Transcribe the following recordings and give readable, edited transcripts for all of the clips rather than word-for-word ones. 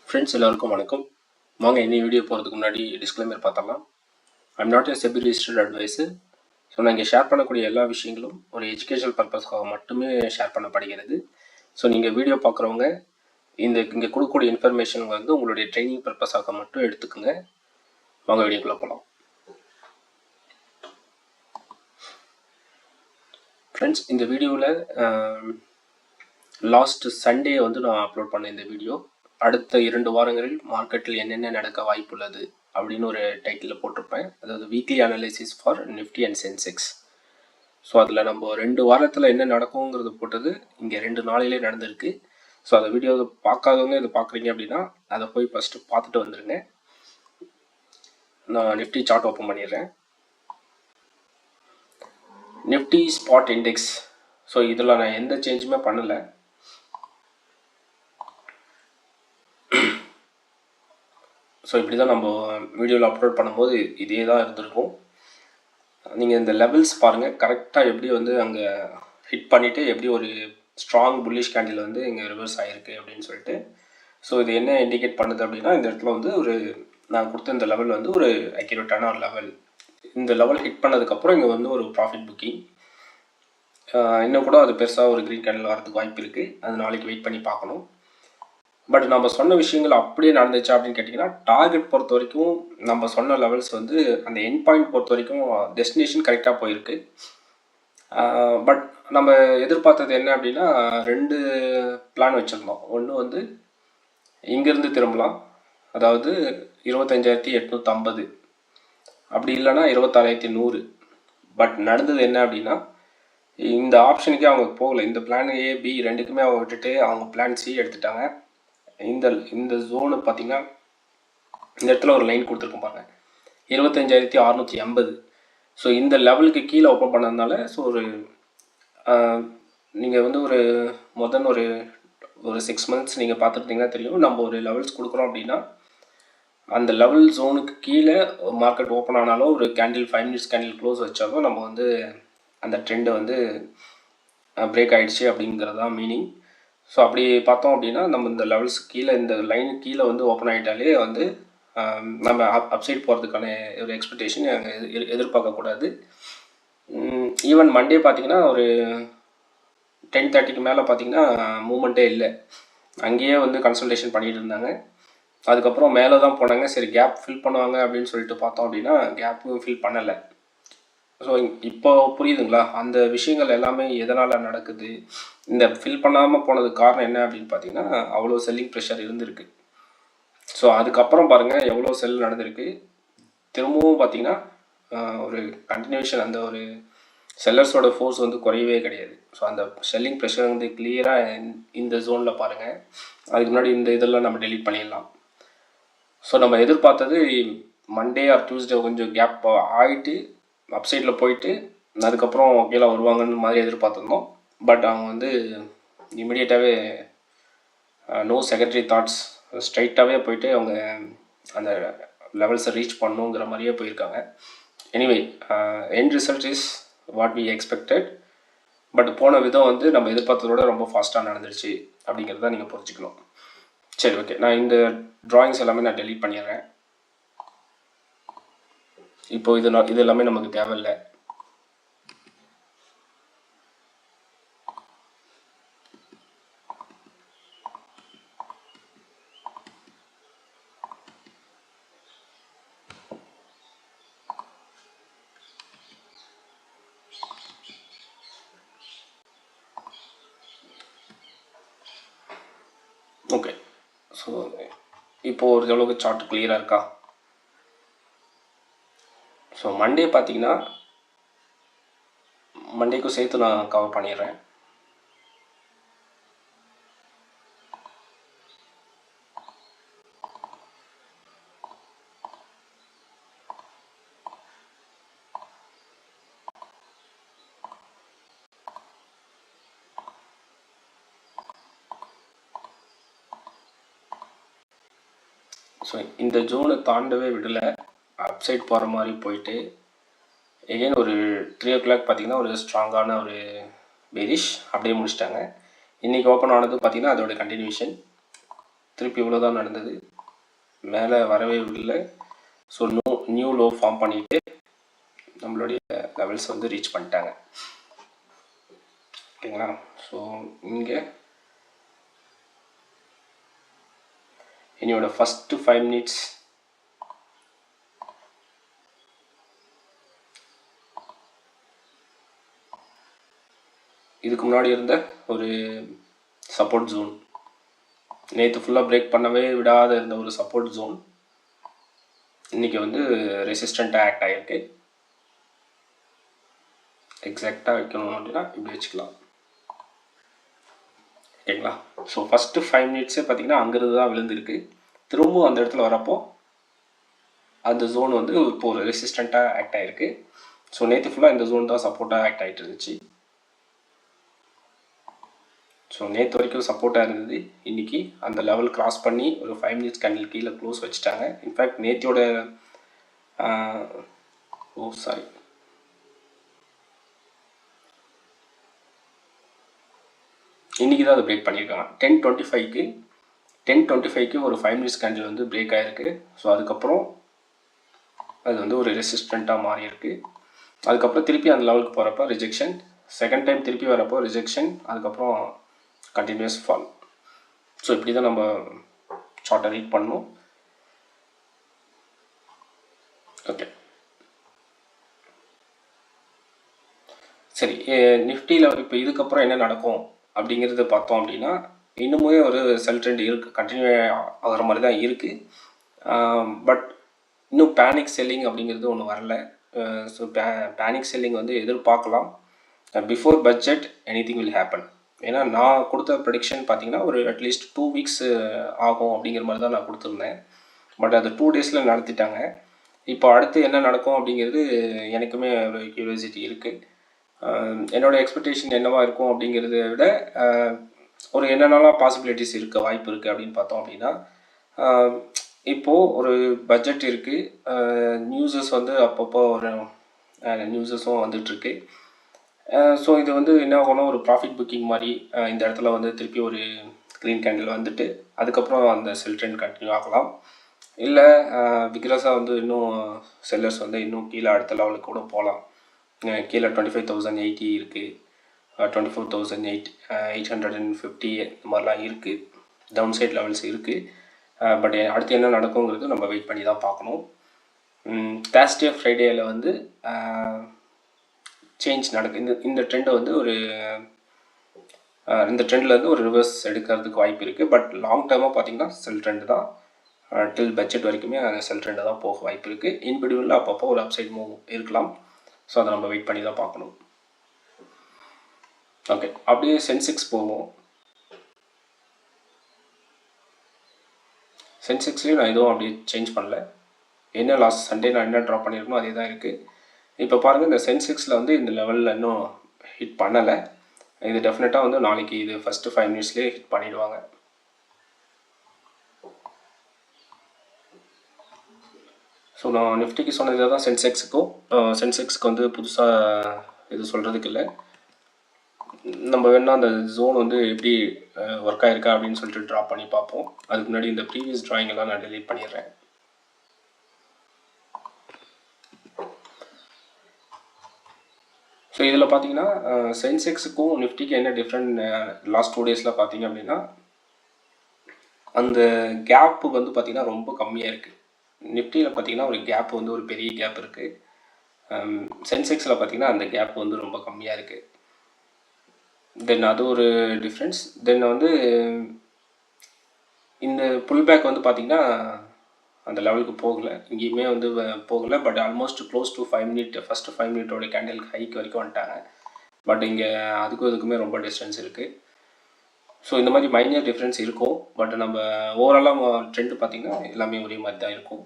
Friends எல்லாருக்கும் வணக்கம். வாங்க என்ன வீடியோ போகிறதுக்கு முன்னாடி டிஸ்க்ளைமர் பார்த்தலாம். I'm not a SEBI registered adviser. So நான் இங்கே ஷேர் பண்ணக்கூடிய எல்லா விஷயங்களும் ஒரு எஜுகேஷனல் பர்பஸ்க்காக மட்டுமே ஷேர் பண்ணப்படுகிறது. ஸோ நீங்கள் வீடியோ பார்க்குறவங்க இங்கே கொடுக்கக்கூடிய இன்ஃபர்மேஷன் வந்து உங்களுடைய ட்ரைனிங் பர்பஸாக மட்டும் எடுத்துக்கோங்க. வாங்க வீடியோக்குள்ளே போகலாம். ஃப்ரெண்ட்ஸ், இந்த வீடியோவில் லாஸ்ட் சண்டே வந்து நான் அப்லோட் பண்ணேன் இந்த வீடியோ. அடுத்த 2 வாரங்களில் மார்க்கெட்டில் என்னென்ன நடக்க வாய்ப்புள்ளது அப்படின்னு ஒரு டைட்டிலில் போட்டிருப்பேன். அதாவது weekly analysis for Nifty and Sensex. So அதில் நம்ம 2 வாரத்தில் என்ன நடக்குங்கிறது போட்டது இங்கே 2 நாளிலே நடந்திருக்கு. ஸோ அந்த வீடியோவை பார்க்காதவங்க இதை பார்க்குறீங்க அப்படின்னா அதை போய் ஃபஸ்ட்டு பார்த்துட்டு வந்துடுங்க. நான் நிஃப்டி சார்ட் ஓப்பன் பண்ணிடுறேன். Nifty spot index. ஸோ இதில் நான் எந்த சேஞ்சுமே பண்ணலை. ஸோ இப்படி தான் நம்ம வீடியோவில் அப்லோட் பண்ணும்போது இதே தான் இருந்திருக்கும். நீங்கள் இந்த லெவல்ஸ் பாருங்கள், கரெக்டாக எப்படி வந்து அங்கே ஹிட் பண்ணிவிட்டு எப்படி ஒரு ஸ்ட்ராங் புல்லிஷ் கேண்டில் வந்து இங்கே ரிவர்ஸ் ஆகிருக்கு அப்படின்னு சொல்லிட்டு. ஸோ இது என்ன இண்டிகேட் பண்ணுது அப்படின்னா, இந்த இடத்துல வந்து ஒரு நான் கொடுத்த இந்த லெவல் வந்து ஒரு அக்யூரேட்டான ஒரு லெவல். இந்த லெவல் ஹிட் பண்ணதுக்கப்புறம் இங்கே வந்து ஒரு ப்ராஃபிட் புக்கிங். இன்னும் கூட அது பெருசாக ஒரு க்ரீன் கேண்டில் வரதுக்கு வாய்ப்பு இருக்குது. அது நாளைக்கு வெயிட் பண்ணி பார்க்கணும். பட் நம்ம சொன்ன விஷயங்கள் அப்படியே நடந்துச்சு அப்படின்னு கேட்டிங்கன்னா, டார்கெட் பொறுத்த வரைக்கும் நம்ம சொன்ன லெவல்ஸ் வந்து அந்த எண்ட் பாயிண்ட் பொறுத்த வரைக்கும் டெஸ்டினேஷன் கரெக்டாக போயிருக்கு. பட் நம்ம எதிர்பார்த்தது என்ன அப்படின்னா, 2 பிளான் வச்சுருந்தோம். ஒன்று வந்து இங்கேருந்து திரும்பலாம், அதாவது 25,850, அப்படி இல்லைன்னா 26,100. பட் நடந்தது என்ன அப்படின்னா, இந்த ஆப்ஷனுக்கே அவங்க போகலை. இந்த பிளான் ஏ பி ரெண்டுக்குமே அவங்க விட்டுட்டு அவங்க பிளான் சி எடுத்துட்டாங்க. இந்த ஜோனு பார்த்தீங்கன்னா, இந்த இடத்துல ஒரு லைன் கொடுத்துருக்கோம் பாருங்கள், 25,680. ஸோ இந்த லெவலுக்கு கீழே ஓப்பன் பண்ணதுனால ஸோ ஒரு நீங்கள் வந்து ஒரு 6 மந்த்ஸ் நீங்கள் பார்த்துருந்தீங்கன்னா தெரியும், நம்ம ஒரு லெவல்ஸ் கொடுக்குறோம் அப்படின்னா அந்த லெவல் ஜோனுக்கு கீழே மார்க்கெட் ஓப்பன் ஆனாலும் ஒரு கேண்டில் 5 மினிட்ஸ் கேண்டில் க்ளோஸ் வச்சாலும் நம்ம வந்து அந்த ட்ரெண்டை வந்து பிரேக் ஆகிடுச்சு அப்படிங்கிறது தான் மீனிங். ஸோ அப்படி பார்த்தோம் அப்படின்னா நம்ம இந்த லெவல்ஸ் கீழே இந்த லைன் கீழே வந்து ஓப்பன் ஆகிட்டாலே வந்து நம்ம அப்சைட் போகிறதுக்கான ஒரு எக்ஸ்பெக்டேஷன் எதிர்பார்க்கக்கூடாது. ஈவன் மண்டே பார்த்திங்கன்னா ஒரு 10:30க்கு மேலே பார்த்திங்கன்னா மூமெண்ட்டே இல்லை. அங்கேயே வந்து கன்சல்டேஷன் பண்ணிகிட்டு இருந்தாங்க. அதுக்கப்புறம் மேலே தான் போனாங்க. சரி கேப் ஃபில் பண்ணுவாங்க அப்படின்னு சொல்லிட்டு பார்த்தோம் அப்படின்னா கேப்பும் ஃபில் பண்ணலை. ஸோ இப்போ புரியுதுங்களா அந்த விஷயங்கள் எல்லாமே எதனால் நடக்குது? இந்த ஃபில் பண்ணாமல் போனதுக்கு காரணம் என்ன அப்படின்னு பார்த்தீங்கன்னா, அவ்வளோ செல்லிங் ப்ரெஷர் இருந்திருக்கு. ஸோ அதுக்கப்புறம் பாருங்கள் எவ்வளோ செல் நடந்திருக்கு. திரும்பவும் பார்த்தீங்கன்னா ஒரு கண்டினியூஷன், அந்த ஒரு செல்லர்ஸோட ஃபோர்ஸ் வந்து குறையவே கிடையாது. ஸோ அந்த செல்லிங் ப்ரெஷர் வந்து கிளியராக இந்த ஜோனில் பாருங்கள். அதுக்கு முன்னாடி இந்த இதெல்லாம் நம்ம டெலீட் பண்ணிடலாம். ஸோ நம்ம எதிர்பார்த்தது மண்டே ஆர் டியூஸ்டே கொஞ்சம் கேப் ஆகிட்டு அப்சைடில் போயிட்டு அதுக்கப்புறம் கீழே வருவாங்கன்னு மாதிரி எதிர்பார்த்துருந்தோம். பட் அவங்க வந்து இமிடியேட்டாகவே நோ செகண்டரி தாட்ஸ், ஸ்ட்ரைட்டாகவே போயிட்டு அவங்க அந்த லெவல்ஸை ரீச் பண்ணுங்கிற மாதிரியே போயிருக்காங்க. Anyway end result is what we expected. But போன விதம் வந்து நம்ம எதிர்பார்த்ததோட ரொம்ப ஃபாஸ்ட்டாக நடந்துருச்சு அப்படிங்கிறத நீங்கள் புரிஞ்சுக்கணும். சரி, ஓகே, நான் இந்த ட்ராயிங்ஸ் எல்லாமே நான் டெலீட் பண்ணிடுறேன். இப்போது இது எல்லாமே நமக்கு தேவையில்லை. ஓகே, ஸோ இப்போது ஒரு அளவுக்கு சார்ட் கிளியராக இருக்கா? ஸோ மண்டே பார்த்தீங்கன்னா மண்டேக்கும் சேர்த்து நான் கவர் பண்ணிடுறேன். ஸோ இந்த ஜோனை தாண்டவே விடலை, அப்சைட் போகிற மாதிரி போயிட்டு எகெயின் ஒரு 3 o'clock பார்த்திங்கன்னா ஒரு ஸ்ட்ராங்கான ஒரு பெரிஷ் அப்படியே முடிச்சிட்டாங்க. இன்றைக்கி ஓப்பன் ஆனது பார்த்திங்கன்னா அதோட கண்டினியூஷன். திருப்பி இவ்வளோ தான் நடந்தது, மேலே வரவே இல்லை. ஸோ நியூ லோ ஃபார்ம் பண்ணிவிட்டு நம்மளுடைய லெவல்ஸ் வந்து ரீச் பண்ணிட்டாங்க. ஓகேங்களா? ஸோ இங்கே என்னோட ஃபஸ்ட்டு 5 மினிட்ஸ் இதுக்கு முன்னாடி இருந்த ஒரு சப்போர்ட் ஜோன், நேற்று ஃபுல்லாக பிரேக் பண்ணவே விடாத இருந்த ஒரு சப்போர்ட் ஜோன் இன்றைக்கி வந்து ரெசிஸ்டண்ட்டாக ஆக்ட் ஆகிருக்கு. எக்ஸாக்டாக வைக்கணும் அப்படின்னா இப்படி வச்சுக்கலாம். ஓகேங்களா? ஸோ ஃபஸ்ட்டு 5 மினிட்ஸே பார்த்திங்கன்னா அங்கேருந்து தான் விழுந்திருக்கு. திரும்பவும் அந்த இடத்துல வரப்போ அந்த ஜோன் வந்து இப்போ ஒரு ரெசிஸ்டண்ட்டாக ஆக்ட் ஆகிருக்கு. ஸோ நேற்று ஃபுல்லாக இந்த ஜோன் தான் சப்போர்ட்டாக ஆக்ட் ஆகிட்டு இருந்துச்சு. ஸோ நேற்று வரைக்கும் சப்போர்ட்டாக இருந்தது. இன்றைக்கி அந்த லெவல் கிராஸ் பண்ணி ஒரு 5 மினிட்ஸ் கேண்டில் கீழே க்ளோஸ் வச்சுட்டாங்க. இன்ஃபேக்ட் நேற்றோட இன்றைக்கி தான் அதை பிரேக் பண்ணியிருக்காங்க. 10:25க்கு ஒரு 5 மினிட்ஸ் கேண்டில் வந்து பிரேக் ஆகிருக்கு. ஸோ அதுக்கப்புறம் அது வந்து ஒரு ரெசிஸ்டண்ட்டாக மாறி இருக்கு. அதுக்கப்புறம் திருப்பி அந்த லெவலுக்கு போகிறப்ப ரிஜெக்ஷன், செகண்ட் டைம் திருப்பி வரப்போ ரிஜெக்ஷன், அதுக்கப்புறம் கண்டினியூஸ் ஃபால். ஸோ இப்படி தான் நம்ம சார்ட்டை ரீட் பண்ணணும். ஓகே, சரி. நிஃப்டியில் இப்போ இதுக்கப்புறம் என்ன நடக்கும் அப்படிங்கிறத பார்த்தோம் அப்படின்னா, இன்னுமே ஒரு செல் ட்ரெண்ட் இருக்குது, கண்டினியூ ஆகிற மாதிரி தான் இருக்குது. பட் இன்னும் பேனிக் செல்லிங் அப்படிங்கிறது ஒன்று வரல. ஸோ பேனிக் செல்லிங் வந்து எதிர்பார்க்கலாம். Before budget anything will happen. ஏன்னா நான் கொடுத்த ப்ரெடிக்ஷன் பார்த்தீங்கன்னா ஒரு அட்லீஸ்ட் 2 வீக்ஸ் ஆகும் அப்படிங்கிற மாதிரி தான் நான் கொடுத்துருந்தேன். பட் அது 2 டேஸில் நடத்திட்டாங்க. இப்போ அடுத்து என்ன நடக்கும் அப்படிங்கிறது எனக்குமே ஒரு கியூரியாசிட்டி இருக்குது. என்னோடய எக்ஸ்பெக்டேஷன் என்னவாக இருக்கும் அப்படிங்கிறத விட ஒரு என்னென்னலாம் பாசிபிலிட்டிஸ் இருக்க வாய்ப்பு இருக்குது அப்படின்னு பார்த்தோம் அப்படின்னா, இப்போது ஒரு பட்ஜெட் இருக்குது, நியூஸஸ் வந்து அப்பப்போ ஒரு நியூஸஸும் வந்துட்டுருக்கு. ஸோ இது வந்து என்ன ஆகும்னா ஒரு ப்ராஃபிட் புக்கிங் மாதிரி இந்த இடத்துல வந்து திருப்பி ஒரு க்ரீன் கேண்டில் வந்துட்டு அதுக்கப்புறம் அந்த செல் ட்ரெண்ட் கண்டினியூ ஆகலாம். இல்லை விக்ரஸாக வந்து இன்னும் செல்லர்ஸ் வந்து இன்னும் கீழே அடுத்த லெவலுக்கு கூட போகலாம். கீழே 25,080 இருக்குது, 24,850 இந்த மாதிரிலாம் இருக்குது, டவுன் சைட் லெவல்ஸ் இருக்குது. பட் அடுத்து என்ன நடக்குங்கிறது நம்ம வெயிட் பண்ணி தான் பார்க்கணும். தேர்ஸ்டே ஃப்ரைடேயில் வந்து சேஞ்ச் நடக்குது. இந்த ட்ரெண்டை வந்து இந்த ட்ரெண்ட்லேருந்து ஒரு ரிவர்ஸ் எடுக்கிறதுக்கு வாய்ப்பு இருக்குது. பட் லாங் டேர்மாக பார்த்திங்கன்னா செல் ட்ரெண்டு தான், டில் பட்ஜெட் வரைக்குமே அந்த செல் ட்ரெண்டு தான் போக வாய்ப்பு இருக்குது. இன்பிடியூவில் அப்பப்போ ஒரு அப்சைட் மூவ் இருக்கலாம். ஸோ அதை நம்ம வெயிட் பண்ணி தான் பார்க்கணும். ஓகே, அப்படியே சென்செக்ஸ் போவோம். சென்செக்ஸ்லேயும் நான் எதுவும் அப்படியே சேஞ்ச் பண்ணல. என்ன லாஸ்ட் சண்டே நான் என்ன ட்ராப் பண்ணியிருக்கணும் அதே தான் இருக்குது. இப்போ பாருங்கள், இந்த சென்செக்ஸில் வந்து இந்த லெவலில் இன்னும் ஹிட் பண்ணலை. இது டெஃபினட்டாக வந்து நாளைக்கு இது ஃபஸ்ட்டு 5 மினிட்ஸ்லேயே ஹிட் பண்ணிவிடுவாங்க. ஸோ நான் நிஃப்டிக்கு சொன்னது தான் சென்செக்ஸுக்கு வந்து புதுசாக எதுவும் சொல்கிறதுக்கு இல்லை. நம்ம வேணால் அந்த ஜோன் வந்து எப்படி ஒர்க் ஆகிருக்கா அப்படின்னு சொல்லிட்டு ட்ரா பண்ணி பார்ப்போம். அதுக்கு முன்னாடி இந்த ப்ரீவியஸ் ட்ராயிங் எல்லாம் நான் டெலீட் பண்ணிடுறேன். ஸோ இதில் பார்த்தீங்கன்னா சென்செக்ஸுக்கும் நிஃப்டிக்கு என்ன டிஃப்ரெண்ட் லாஸ்ட் 2 டேஸில் பார்த்தீங்க அப்படின்னா, அந்த கேப்பு வந்து பார்த்திங்கன்னா ரொம்ப கம்மியாக இருக்குது. நிஃப்டியில் பார்த்திங்கன்னா ஒரு கேப் வந்து ஒரு பெரிய கேப் இருக்குது. சென்செக்ஸில் பார்த்திங்கன்னா அந்த கேப் வந்து ரொம்ப கம்மியாக இருக்குது. தென் அது ஒரு டிஃப்ரென்ஸ். தென் வந்து இந்த புல் பேக் வந்து பார்த்திங்கன்னா அந்த லெவலுக்கு போகலை, இங்கேயுமே வந்து போகலை. But almost close to 5 minute, first 5 மினிட்டோட கேண்டில் ஹைக்கு வரைக்கும் வந்துட்டாங்க. பட் இங்கே அதுக்கும் இதுக்குமே ரொம்ப டிஸ்டன்ஸ் இருக்குது. ஸோ இந்த மாதிரி மைனர் டிஃப்ரென்ஸ் இருக்கும். பட் நம்ம ஓவராலாக ட்ரெண்டு பார்த்திங்கன்னா எல்லாமே ஒரே மாதிரி தான் இருக்கும்.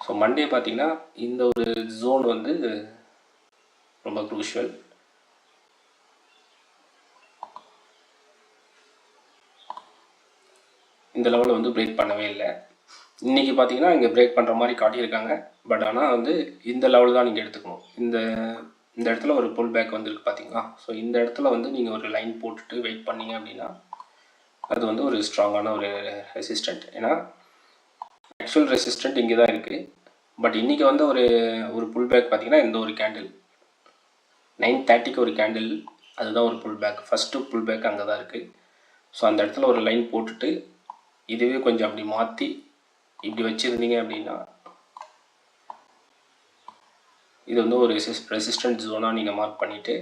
ஸோ மண்டே பார்த்திங்கன்னா இந்த ஒரு ஜோன் வந்து ரொம்ப க்ரூஷியல். இந்த லெவலில் வந்து பிரேக் பண்ணவே இல்லை. இன்றைக்கி பார்த்தீங்கன்னா இங்கே பிரேக் பண்ணுற மாதிரி காட்டியிருக்காங்க. பட் ஆனால் வந்து இந்த லெவல் தான் நீங்கள் எடுத்துக்கணும். இந்த இந்த இடத்துல ஒரு புல் பேக் வந்துருக்கு பார்த்தீங்களா? ஸோ இந்த இடத்துல வந்து நீங்கள் ஒரு லைன் போட்டுட்டு வெயிட் பண்ணீங்க அப்படின்னா அது வந்து ஒரு ஸ்ட்ராங்கான ஒரு ரெசிஸ்டண்ட். ஏன்னா ஆக்சுவல் ரெசிஸ்டண்ட் இங்கே தான் இருக்குது. பட் இன்றைக்கி வந்து ஒரு புல் பேக் பார்த்தீங்கன்னா இந்த ஒரு கேண்டில் 9:30க்கு ஒரு கேண்டில், அதுதான் ஒரு pull back. First pull back அங்கே தான் இருக்குது. ஸோ அந்த இடத்துல ஒரு லைன் போட்டுட்டு இதுவே கொஞ்சம் அப்படி மாற்றி இப்படி வச்சுருந்தீங்க அப்படின்னா இது வந்து ஒரு ரெசிஸ்டன்ட் ஜோனாக நீங்கள் மார்க் பண்ணிவிட்டு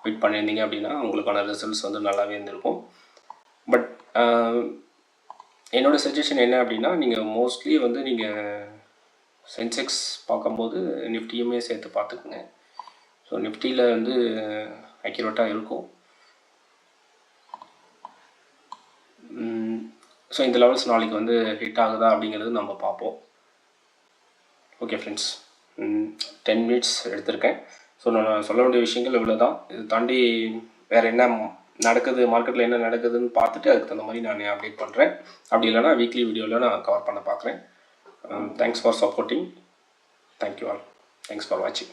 வெயிட் பண்ணியிருந்தீங்க அப்படின்னா உங்களுக்கான ரிசல்ட்ஸ் வந்து நல்லாவே இருந்திருக்கும். பட் என்னோடய சஜஷன் என்ன அப்படின்னா நீங்கள் மோஸ்ட்லி வந்து நீங்கள் சென்செக்ஸ் பார்க்கும்போது நிஃப்டியுமே சேர்த்து பார்த்துக்குங்க. ஸோ நிஃப்டியில் வந்து அக்யூரேட்டாக இருக்கும். ஸோ இந்த லெவல்ஸ் நாளைக்கு வந்து ஹிட் ஆகுதா அப்படிங்கிறது நம்ம பார்ப்போம். ஓகே ஃப்ரெண்ட்ஸ், 10 மினிட்ஸ் எடுத்திருக்கேன். ஸோ நான் சொல்ல வேண்டிய விஷயங்கள் இவ்வளோ தான். இது தாண்டி வேறு என்ன நடக்குது, மார்க்கெட்டில் என்ன நடக்குதுன்னு பார்த்துட்டு அதுக்கு தகுந்த மாதிரி நான் அப்டேட் பண்ணுறேன். அப்படி இல்லைனா வீக்லி வீடியோவில் நான் கவர் பண்ண பார்க்குறேன். Thanks for supporting. Thank you all. Thanks for வாட்சிங்.